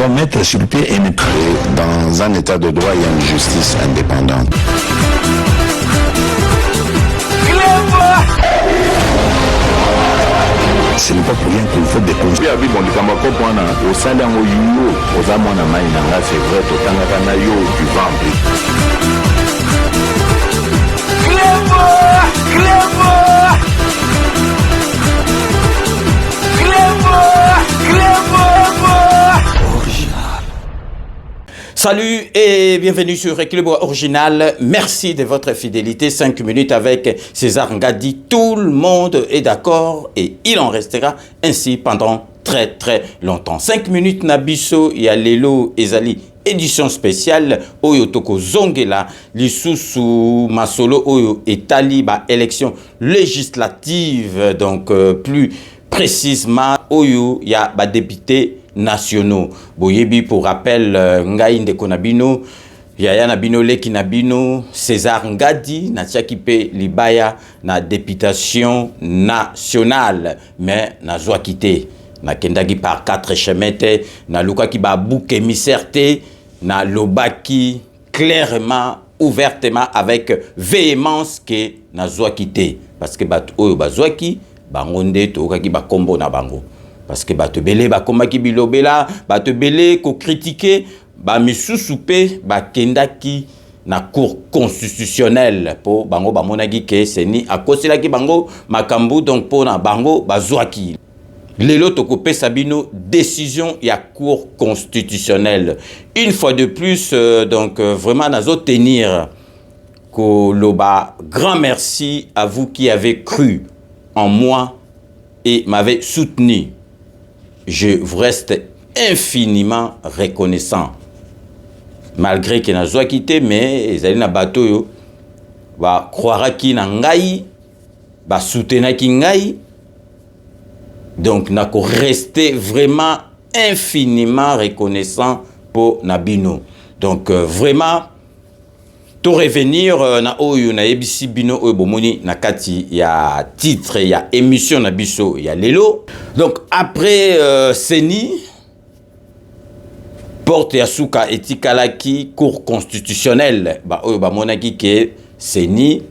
doit mettre sur pied et dans un état de droit, il y a une justice indépendante. Ce n'est pas pour rien qu'il faut des causes. Salut et bienvenue sur Équilibre Original. Merci de votre fidélité. 5 minutes avec César Ngadi. Tout le monde est d'accord et il en restera ainsi pendant très longtemps. 5 minutes Nabiso, il y a Lelo Ezali. Édition spéciale Oyo Toko Zongela Lisusu Masolo Oyo Etali ba élection législative, donc plus précisément Oyo il y a ba député nationaux. Boyebi pour rappel Ngai Ndeko Nabino, Yaya Nabino Leki Nabino, César Ngadi, Natiakipe Libaya na députation nationale, mais na Zouakite, na Kendagi par 4 chemete, na Luka ki ba bouc émissaire te, na Lobaki clairement, ouvertement, avec véhémence que na Zouakite. Parce que bat oyo ba Zouaki, bangonde to okaki ba kombo na bango. Parce que ba te belé ba komaki bilobela, ba te belé ko critiquer, ba misusupe ba kendaki na cour constitutionnelle pour bango ba monagi ke seni akosela ki bango makambu donc pour na bango ba zwaki. Lelo toko pesabino décision ya cour constitutionnelle. Une fois de plus donc vraiment nazo tenir ko loba grand merci à vous qui avez cru en moi et m'avez soutenu. Je vous reste infiniment reconnaissant. Malgré que na quitté, mais ils allaient na bateau yo, ba croira ki na ngai, ba soutenir ki ngai. Donc na ko rester vraiment infiniment reconnaissant pour Nabino. Donc vraiment to revenir na oyo na ebisi bino oyo bomoni na kati ya titre ya émission na biso ya lelo. Donc après Seni porte ya suka etikalaki cour constitutionnelle ba oyo ba monaki ke Seni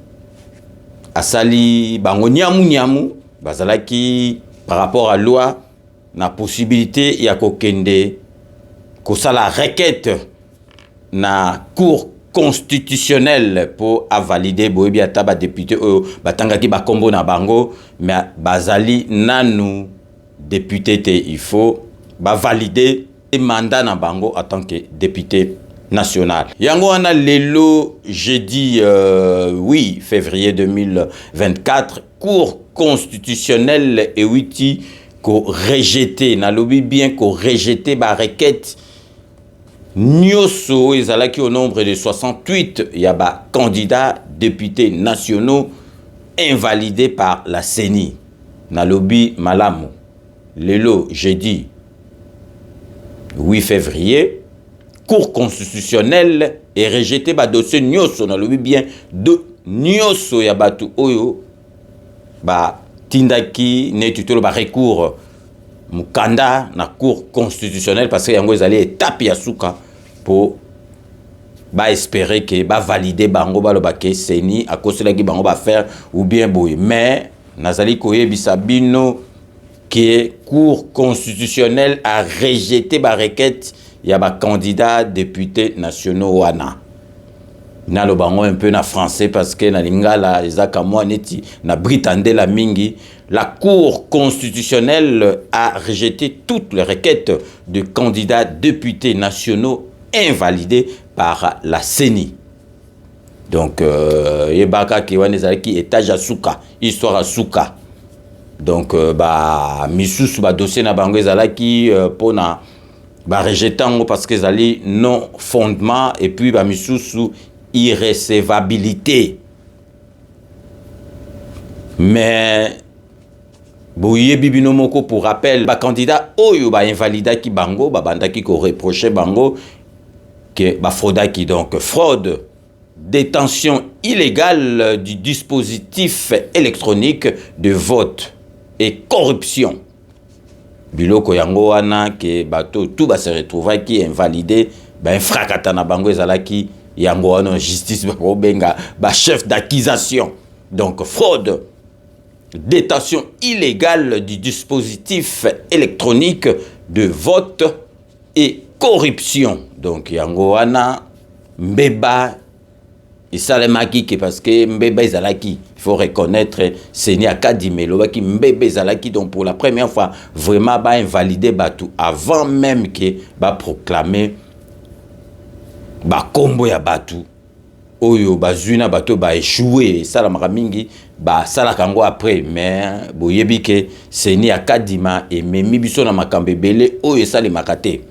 asali bango nyamu bazalaki par rapport à loi na possibilité ya kokende ko sala requête na cour constitutionnel pour valider boyebi ataba député batangaki ba kombo na bango mais bazali nanu député te il faut ba valider mandat na bango en tant que député national. Yango wana lelo jeudi 8 février 2024 cour constitutionnelle et witi ko rejeté na lobi bien ko rejeté ba requête Nyoso ezalaki au nombre de 68 yaba candidats députés nationaux invalidés par la CENI. Nalobi malamu. Lelo jeudi 8 février, cour constitutionnelle est rejeté ba dossier Nyoso nalobi bien de Nyoso yabatu oyo ba tindaki ne tutelo ba recours mukanda na cour constitutionnelle parce que yango ezali étape ya suka pour ba espérer que ba valider bango ba loba ke Seni akosela ki bango ba faire ou bien boy mais nazali koyebisa bino que cour constitutionnelle a rejeté ba requête ya ba candidat député nationaux wana na lo bango un peu na français parce que na lingala ezaka moi neti na britande la mingi. La Cour constitutionnelle a rejeté toutes les requêtes de candidats députés nationaux invalidés par la CENI. Donc, yebaka kiwanezali ki étage à souka, histoire à souka. Donc, misusu ba dossier na bango ezalaki pona ba rejetango parce que ezali non fondement et puis ba misusu irrecevabilité. Mais boyebi bino moko pour rappel ba candidat oyo ba invalida ki bango ba bandaki ko reprocher bango que ba fraudaki donc fraude, détention illégale du dispositif électronique de vote et corruption. biloko yango wana ke bato tout ba se retrouver qui invalidé ben frakata na bango ezalaki yango wana justice ba benga ba chef d'accusation. Donc fraude, détention illégale du dispositif électronique de vote et corruption. Donc yango wana mbeba isalemaki ke parce que mbeba ezalaki, il faut reconnaître Seni Akadimelo qui mbeba ezalaki, donc pour la première fois vraiment ba invalider batu avant même que ba proclamer ba kombo ya batu oyo bazuna bato ba échoué sala mingi ba sala kango après, mais boyebi ke Seni Akadima et memi biso na makambe belé oyo sali makate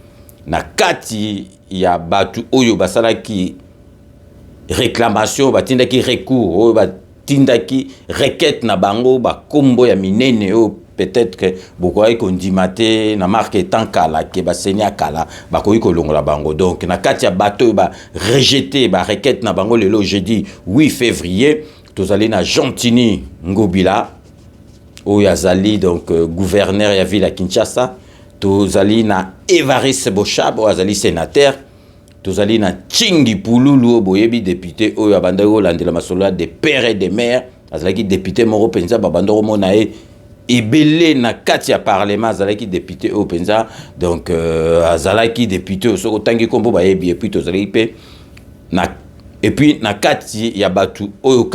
na kati ya batu oyo basala ki réclamation batindaki recours oyo batindaki requête na bango ba kombo ya minene oyo peut-être que bokoyi kondimate na marque tankala ke ba Seni Akala bakoyi kolongola bango. Donc na kati ya bato ba rejeté ba requête na bango lelo jeudi 8 février tozali na Gentini Ngobila oyo azali donc gouverneur ya ville ya Kinshasa, tozali na Évariste Boshabo azali sénateur, tozali na Tchingi Pululu boyebi député oyo abandaki kolandela masolo des pères et des mères azalaki député moko penza babandoko mona ebele na kati ya parlement azalaki député oyo penza, donc azalaki député soko tangi kombo bayebi, et puis tozalaki pe na et puis na kati ya batu oyo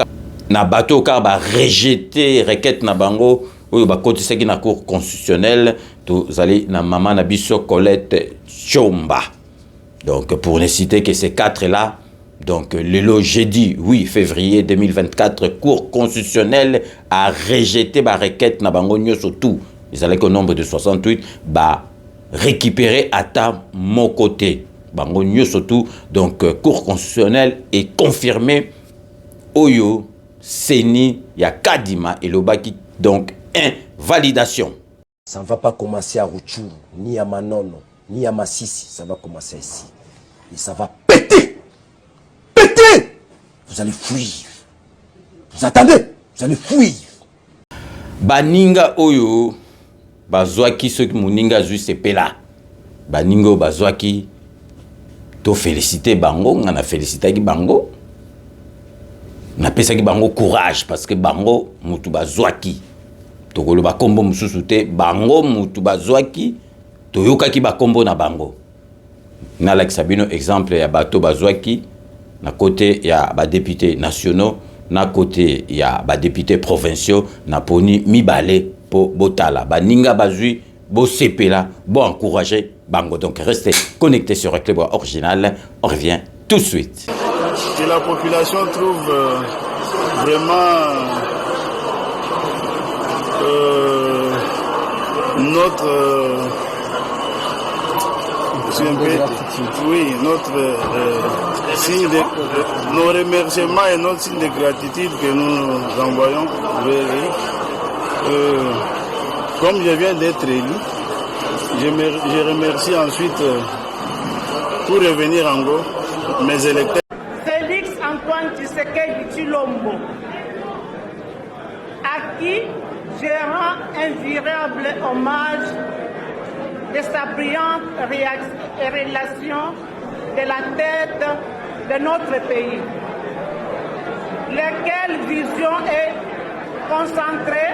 na bato ka ba rejeter requête na bango oyo ba kotisaki na cour constitutionnelle, tozali na mama na biso Colette Chomba. Donc pour ne citer que ces quatre là, donc le jeudi 8 février 2024, cour constitutionnelle a rejeté la requête na bango nyoso tout. Ils allaient au nombre de 68 ba récupérer à ta mon côté. Bango nyoso tout. Donc cour constitutionnelle est confirmée oyo Seni ya Kadima et Lobaki, donc invalidation. Ça ne va pas commencer à Rutshuru, ni à Manono, ni à Massissi, ça va commencer ici. Et ça va péter. Péter. Vous allez fuir. Vous attendez, vous allez fuir. Baninga oyo, bazwaki ceux qui moninga juste pela. Baningo bazwaki, to féliciter bango, on a félicité ki bango. On a pensé ki bango courage parce que bango mutu bazwaki. Tokolo ba kombo mususu te, bango mutu bazwaki, toyokaki ba kombo na bango. Na like sabino exemple ya bato bazwaki na côté ya ba députés nationaux, na côté ya ba députés provinciaux, na poni mibale po botala. Baninga bazui bo sepela, bo encourager bango. Donc restez connectés sur Éclairbois Original, on revient tout de suite. Que la population trouve vraiment notre signe de nos remerciements et notre signe de gratitude que nous envoyons. Comme je viens d'être élu, je remercie ensuite pour revenir en Go mes électeurs. Félix Antoine Tshisekedi Tshilombo, à qui je rends un véritable hommage de sa brillante relation de la tête de notre pays, laquelle vision est concentrée,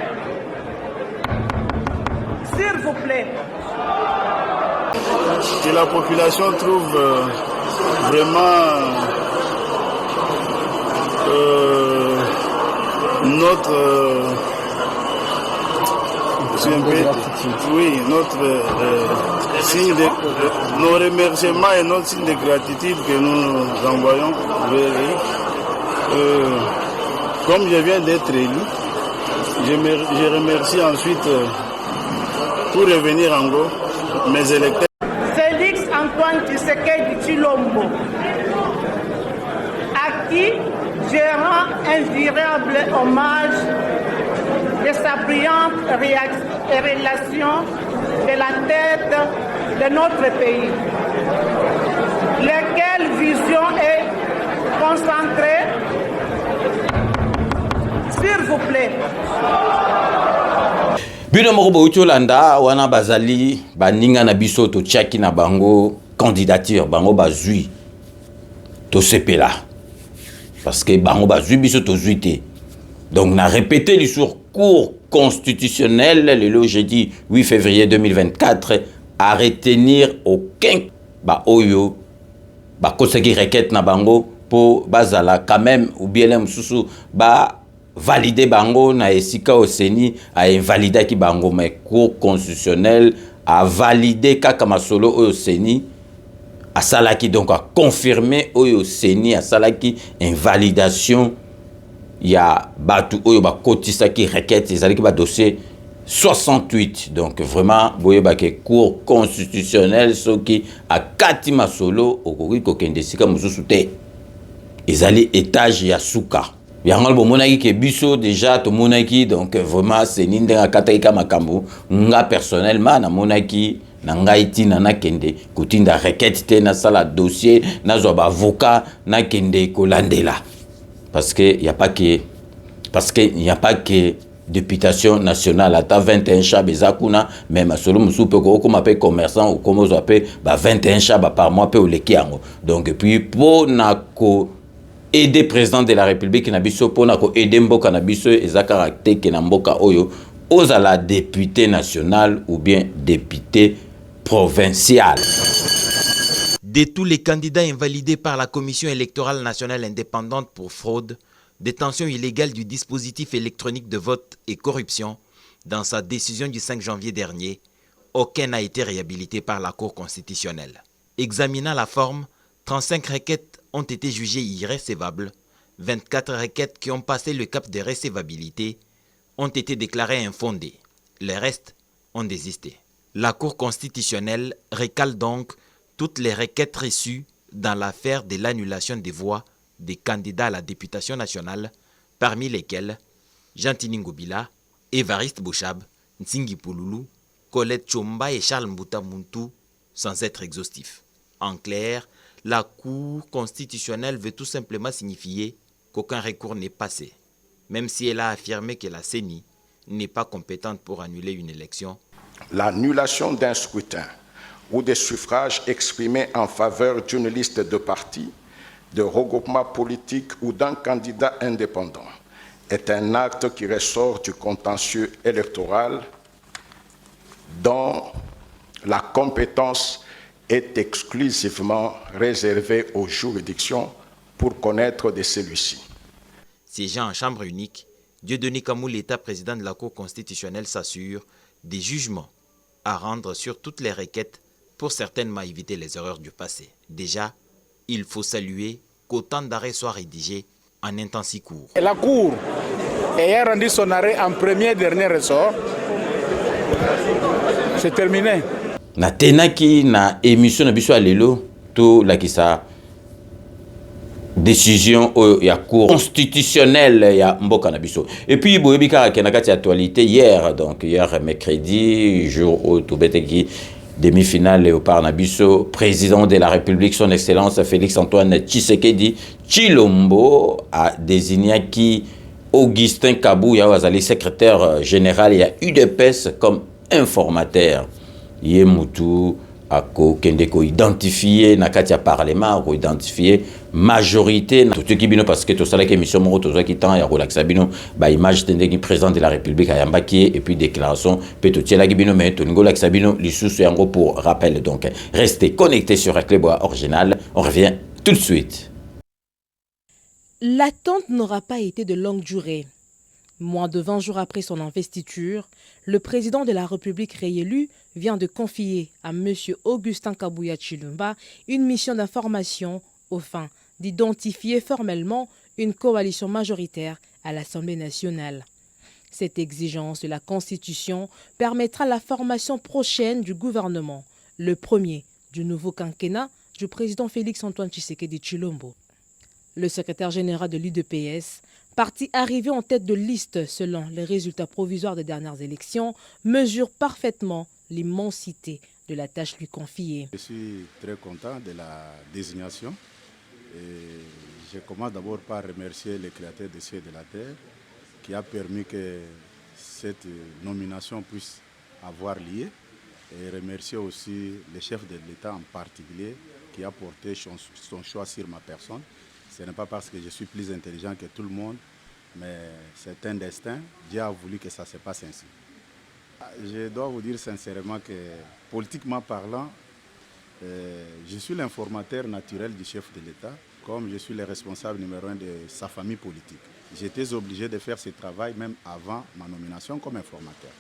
s'il vous plaît. Que la population trouve vraiment notre signe de nos remerciements et notre signe de gratitude que nous envoyons. Comme je viens d'être élu, je remercie ensuite pour revenir en Go mes électeurs. Félix Antoine Tshisekedi Tshilombo, à qui je rends un véritable hommage de sa brillante relation de la tête de notre pays, laquelle vision est concentrée, s'il vous plaît. Bino moko bouti Olanda wana bazali baninga na biso to tchaki na bango candidature bango bazui to sepela parce que bango bazui biso to zuité. Donc na répété le sur cour constitutionnel le jeudi 8 février 2024 à retenir aucun ba oyo ba koseki requête na bango pour bazala quand même ou bien les mususu ba valider bango na esika au seni a invalider ki bango mais cour constitutionnel a validé kaka masolo au seni a salaki donc a confirmé au seni a salaki invalidation ya batu oyo ba kotisa ki requête ezalaki ba dossier 68. Donc vraiment boye ba ke cour constitutionnel soki a kati masolo okoki kokende sika mususu te ezali étage ya suka yango bomonaki ke biso déjà to monaki donc vraiment c'est nindenga kataika makambo nga personnellement na monaki na ngai tina na kende kutinda requête te na sala dossier na zo ba avocat na kende kolandela parce que y a pas que députation nationale ata 21 chab ezakuna même solo musupe ko ko mape commerçant ou comme zo ape ba 21 chab par mois pe oleki yango donc puis pour na ko aider président de la République na biso pona ko aider mboka na biso eza caractère ke na mboka oyo ozala député national ou bien député provincial. De tous les candidats invalidés par la Commission électorale nationale indépendante pour fraude, détention illégale du dispositif électronique de vote et corruption, dans sa décision du 5 janvier dernier, aucun n'a été réhabilité par la Cour constitutionnelle. Examinant la forme, 35 requêtes ont été jugées irrécevables, 24 requêtes qui ont passé le cap de récevabilité ont été déclarées infondées. Les restes ont désisté. La Cour constitutionnelle recale donc toutes les requêtes reçues dans l'affaire de l'annulation des voix des candidats à la députation nationale, parmi lesquels Jean-Tini Ngobila, Évariste Bochab, Nsingi Pouloulou, Colette Chomba et Charles Mbouta Muntu, sans être exhaustif. En clair, la Cour constitutionnelle veut tout simplement signifier qu'aucun recours n'est passé, même si elle a affirmé que la CENI n'est pas compétente pour annuler une élection. L'annulation d'un scrutin ou des suffrages exprimés en faveur d'une liste de partis, de regroupement politique ou d'un candidat indépendant est un acte qui ressort du contentieux électoral dont la compétence est exclusivement réservée aux juridictions pour connaître de celui-ci. Siégeant en chambre unique, Dieudonné Kamou, l'État président de la Cour constitutionnelle, s'assure des jugements à rendre sur toutes les requêtes pour certainement éviter les erreurs du passé. Déjà, il faut saluer qu'autant d'arrêts soient rédigés en un temps si court. La Cour ayant rendu son arrêt en premier dernier ressort, c'est terminé. Na tenaki na émission na biso alelo to lakisa décision ya cour constitutionnelle ya mboka na biso. Et puis boyebi kaka na kati actualité hier, donc hier mercredi, jour où tout beteki demi-finale au Parnabiso, président de la République, son Excellence Félix-Antoine Tshisekedi Tshilombo a désigné qui Augustin Kabouya Wazali, secrétaire général, il y a UDPS comme informateur. Yemutu ako kendeko identifié nakatia parlement ko identifié majorité tout qui bino parce que to sala que mission moko to qui temps ya relaxa bino ba image tendeki président de la République ayambaki et puis déclaration peut to tiela bino mais to ngola bino lisusu yango pour rappel. Donc restez connectés sur Éclairbois Original, on revient tout de suite. L'attente n'aura pas été de longue durée. Moins de 20 jours après son investiture, le président de la République réélu vient de confier à M. Augustin Kabouya Tshilombo une mission d'information au fin d'identifier formellement une coalition majoritaire à l'Assemblée nationale. Cette exigence de la Constitution permettra la formation prochaine du gouvernement, le premier du nouveau quinquennat du président Félix-Antoine Tshisekedi Tshilombo. Le secrétaire général de l'UDPS, parti arrivé en tête de liste selon les résultats provisoires des dernières élections, mesure parfaitement l'immensité de la tâche lui confiée. Je suis très content de la désignation. Et je commence d'abord par remercier le Créateur des cieux et de la terre qui a permis que cette nomination puisse avoir lieu et remercier aussi le chef de l'État en particulier qui a porté son choix sur ma personne. Ce n'est pas parce que je suis plus intelligent que tout le monde, mais c'est un destin. Dieu a voulu que ça se passe ainsi. Je dois vous dire sincèrement que, politiquement parlant, je suis l'informateur naturel du chef de l'État, comme je suis le responsable numéro 1 de sa famille politique. J'étais obligé de faire ce travail même avant ma nomination comme informateur.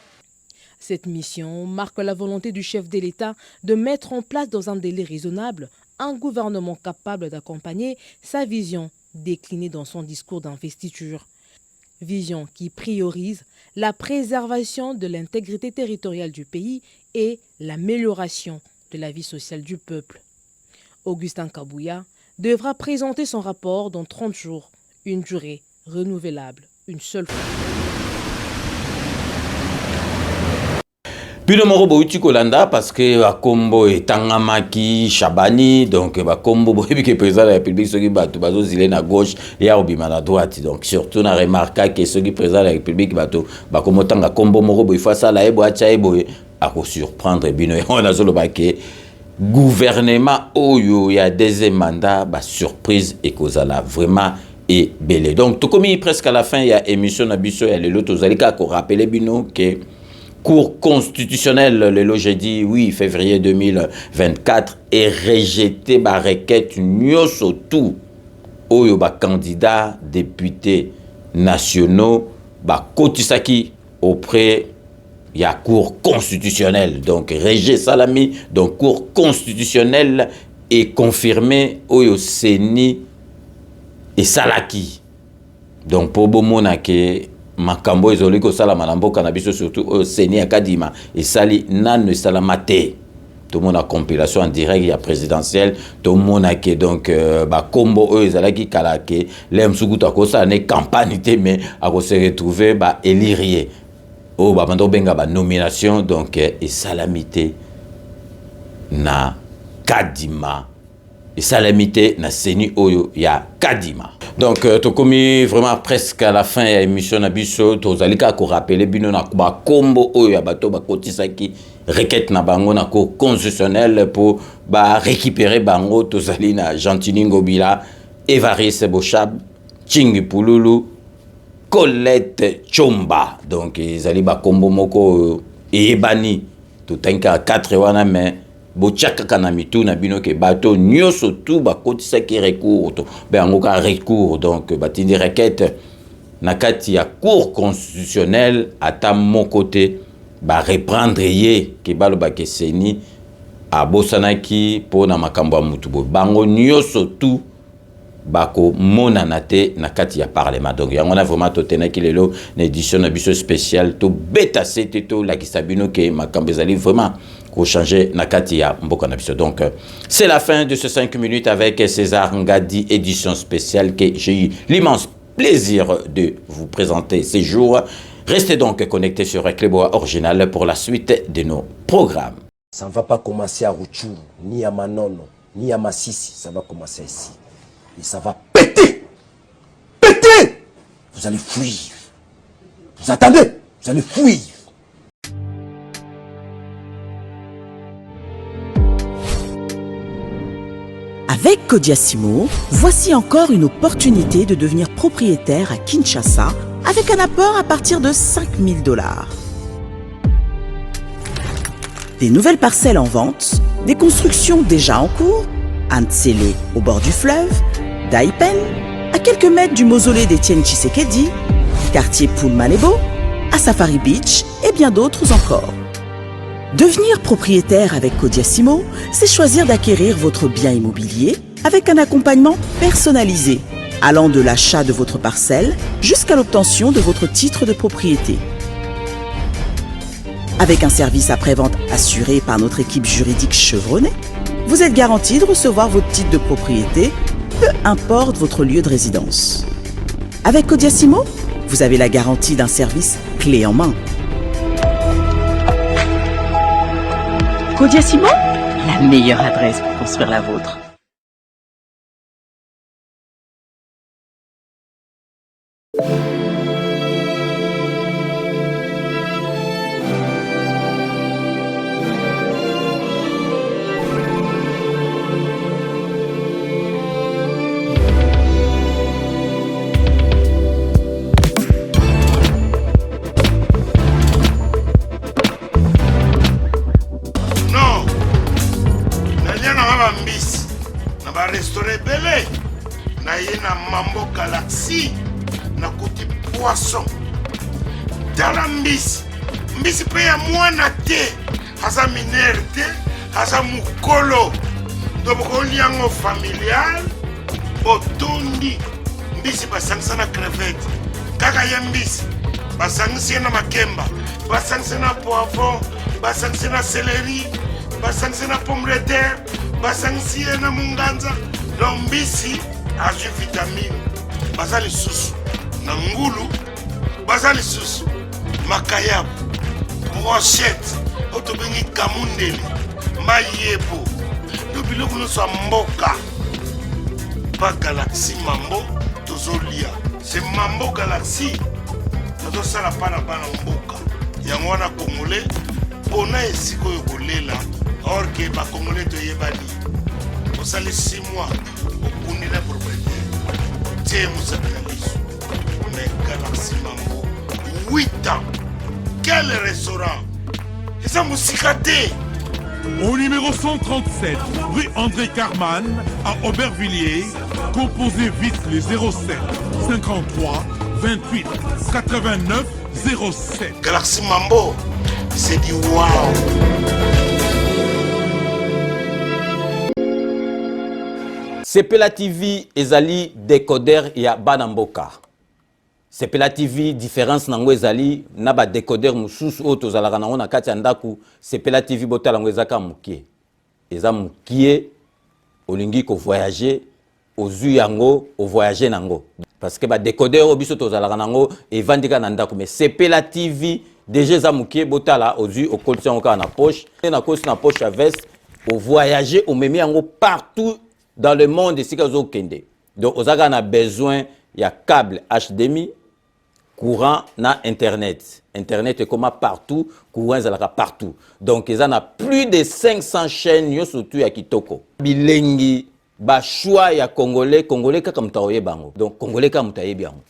Cette mission marque la volonté du chef de l'État de mettre en place dans un délai raisonnable un gouvernement capable d'accompagner sa vision déclinée dans son discours d'investiture. Vision qui priorise la préservation de l'intégrité territoriale du pays et l'amélioration de la vie sociale du peuple. Augustin Kabouya devra présenter son rapport dans 30 jours, une durée renouvelable, une seule fois. Bino moko bouti kolanda parce que bakombo etangamaki Chabani donc bakombo boyebi que président de la République soki bato bazo zile na gauche ya obima na droite donc surtout na remarquer que soki président de la République bato bakombo tanga kombo moko boy fasa la ebo acha ebo ako surprendre bino on a zolo baké gouvernement oyo ya deuxième mandat ba surprise et kozala vraiment et belé donc tout comme presque à la fin il y a émission na biso ya lelo tozalika ko rappeler bino que Cour constitutionnelle, le jeudi 8 février 2024, est rejeté par requête nyoso tout oyo ba candidat député nationaux ba kotisaki auprès ya Cour constitutionnelle. Donc rejet salami donc Cour constitutionnelle est confirmé oyo seni et salaki. Donc pour bomona que makambo ezoli ko sala malamboka na biso surtout seni akadima et sali nanu salamate tout monde a compilation en direct ya présidentielle tout monde a que donc ba kombo ezalaki kala ke lemsukuta ko sa ne campagne te mais a ko se retrouver ba élirier o ba bando benga ba nomination donc et salamité na kadima et salamité na seni oyo ya kadima. Donc to komi vraiment presque à la fin de l'émission na biso tozalika ko rappeler bino na ba kombo oyo ya bato ba kotisaki requête na bango na cour constitutionnelle pour ba récupérer bango tozali na Gentini Ngobila, Évariste Bochab, Tchingi Pululu, Colette Chomba. Donc ezali ba kombo moko ebani to tanka 4 wana mais bochaka kana mitu na bino ke bato nyoso tout ba kotisa ki recours to be angoka recours donc batindi requête na kati ya cour constitutionnelle ata mon côté ba reprendre ye ke balo ba keseni abosanaki po na makambo mutu bo bango nyoso tout bako mona nate na kati ya parlement donc yango na vraiment to tenaki lelo na édition na biso spéciale to beta c'était to la kisabino ke makambo ezali vraiment changer nakati ya mboka na biso. Donc c'est la fin de ce 5 minutes avec César Ngadi, édition spéciale que j'ai eu l'immense plaisir de vous présenter ces jours. Restez donc connectés sur Clébois Original pour la suite de nos programmes. Ça ne va pas commencer à Rutshuru, ni à Manono, ni à Massissi, ça va commencer ici. Et ça va péter. Péter. Vous allez fuir. Vous attendez, vous allez fuir. Avec Kodiasimo, voici encore une opportunité de devenir propriétaire à Kinshasa avec un apport à partir de $5 000. Des nouvelles parcelles en vente, des constructions déjà en cours, à Ntsele au bord du fleuve, Daipen, à quelques mètres du mausolée d'Étienne Tshisekedi, quartier Poulmalebo, à Safari Beach et bien d'autres encore. Devenir propriétaire avec Kodiasimo, c'est choisir d'acquérir votre bien immobilier avec un accompagnement personnalisé, allant de l'achat de votre parcelle jusqu'à l'obtention de votre titre de propriété. Avec un service après-vente assuré par notre équipe juridique chevronnée, vous êtes garanti de recevoir votre titre de propriété, peu importe votre lieu de résidence. Avec Kodiasimo, vous avez la garantie d'un service clé en main. Kodiasimo, la meilleure adresse pour construire la vôtre. tala mbisi mbisi mpe ya mwana te aza minere te aza mokolo to bokolia yango familial botondi mbisi basangisa na crevete kaka ye mbisi basangisi ye na makemba basangisi na poivron basangisi na céleri basangisi na pomme de terre basangisi ye na munganza donc mbisi azwi vitamine baza lisusu na ngulu baza lisusu makayabu brochette oyo tobengi kamundele mayebo to biloko nyonso ya mboka pa galaxie mambo tozolia se mambo galaxie tozosala mpa na bana mboka yango wana congolais mpona esika oyo kolela or ke bacongolais toyebani osali 6 mois okundi na propriétaire tie mosaka na liso mais galaxie mambo 8 ans quel restaurant eza mosika te. Au numéro 137, rue André Carman, à Aubervilliers, composez vite les 07 53 28 89 07. Galaxie Mambo, c'est du wow. Sepela TV ezali décodeur ya Banamboka. Sepela TV différence nango ezali na ba décodeur mususu oyo tozalaka nango na kati ya ndaku. Sepela TV botala ngo ezaka mukie. Eza mukie olingi ko voyager ozu yango o voyager nango. Parce que ba décodeur obiso tozalaka nango evandika na ndaku mais Sepela TV déjà eza mukie botala ozu o kolisi yango ka na poche na kosi na poche à veste o voyager o memi yango partout dans le monde ici que kende. Donc ozaka na besoin ya câble HDMI courant na internet. Internet est comme partout, courant zalaka partout. Donc ils en a plus de 500 chaînes yo surtout ya kitoko. Bilengi ba choix ya congolais kaka mutaoye bango. Donc congolais kaka mutaye bango.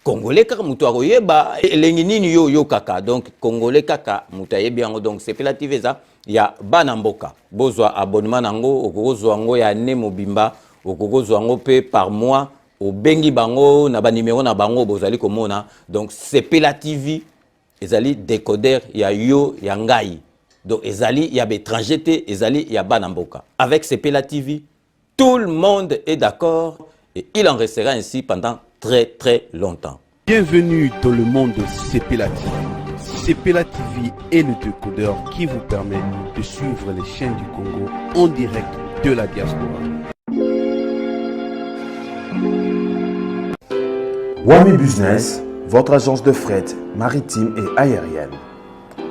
Congolais kaka mutaoye ba elengi nini yo kaka. Donc congolais kaka mutaye bango. Donc c'est Sepela TV za ya Banamboka. Bozwa abonnement nango okozwa ngo ya ne mobimba okozwa ngo pe par mois. Au bengi bango na ba numéro na bango bozali komona. Donc Sepela TV ezali décodeur ya yo ya ngai. Donc ezali ya étranger te ezali ya Banamboka. Avec Sepela TV tout le monde est d'accord et il en restera ainsi pendant très très longtemps. Bienvenue dans le monde de Sepela TV. Sepela TV est le décodeur qui vous permet de suivre les chaînes du Congo en direct de la diaspora. Wami Business, votre agence de fret maritime et aérienne.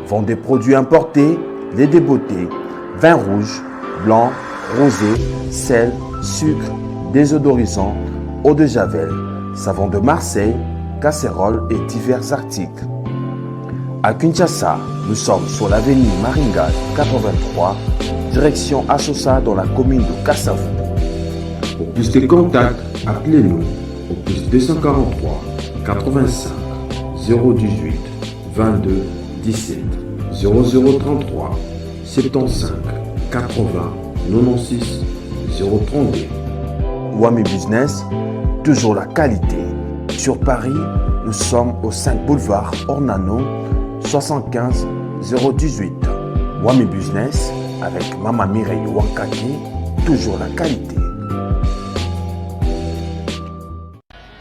Vend des produits importés, lait de beauté, vin rouge, blanc, rosé, sel, sucre, désodorisant, eau de javel, savon de Marseille, casseroles et divers articles. À Kinshasa, nous sommes sur l'avenue Maringa 83, direction Assosa dans la commune de Kassavou. Pour plus de contacts, appelez-nous au plus 243 85 018 22 17 0033 75 80 96 032. Wami Business, toujours la qualité. Sur Paris, nous sommes au 5 boulevard Ornano 75 018. Wami Business avec Mama Mireille Wankaki, toujours la qualité.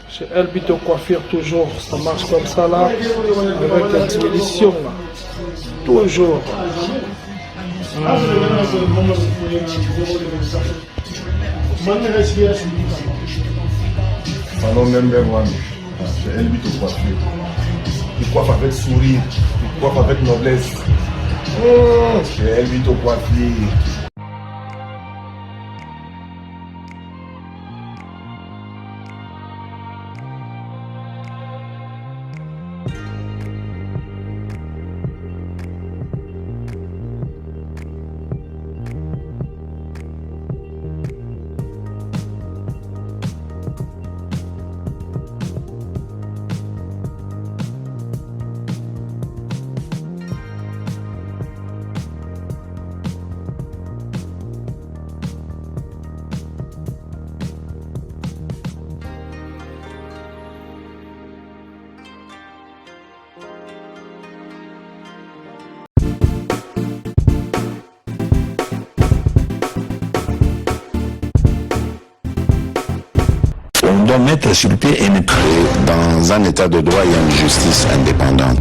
Chez Elbito Coiffure, toujours, ça marche comme ça là, avec l'expédition là. Toujours. Salon number one, chez Elbito Coiffure. Il coiffe avec sourire, il coiffe avec noblesse. Chez Elbito Coiffure. mettre sur pied une créer dans un état de droit et une justice indépendante.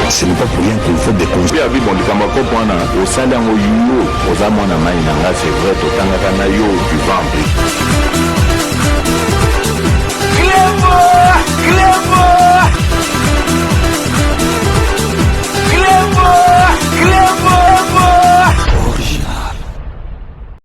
Ce n'est pas pour rien qu'il faut des conseils. Abi bon likamako pona au salaire au yo aux amona maina c'est vrai to tangaka na yo du ventre.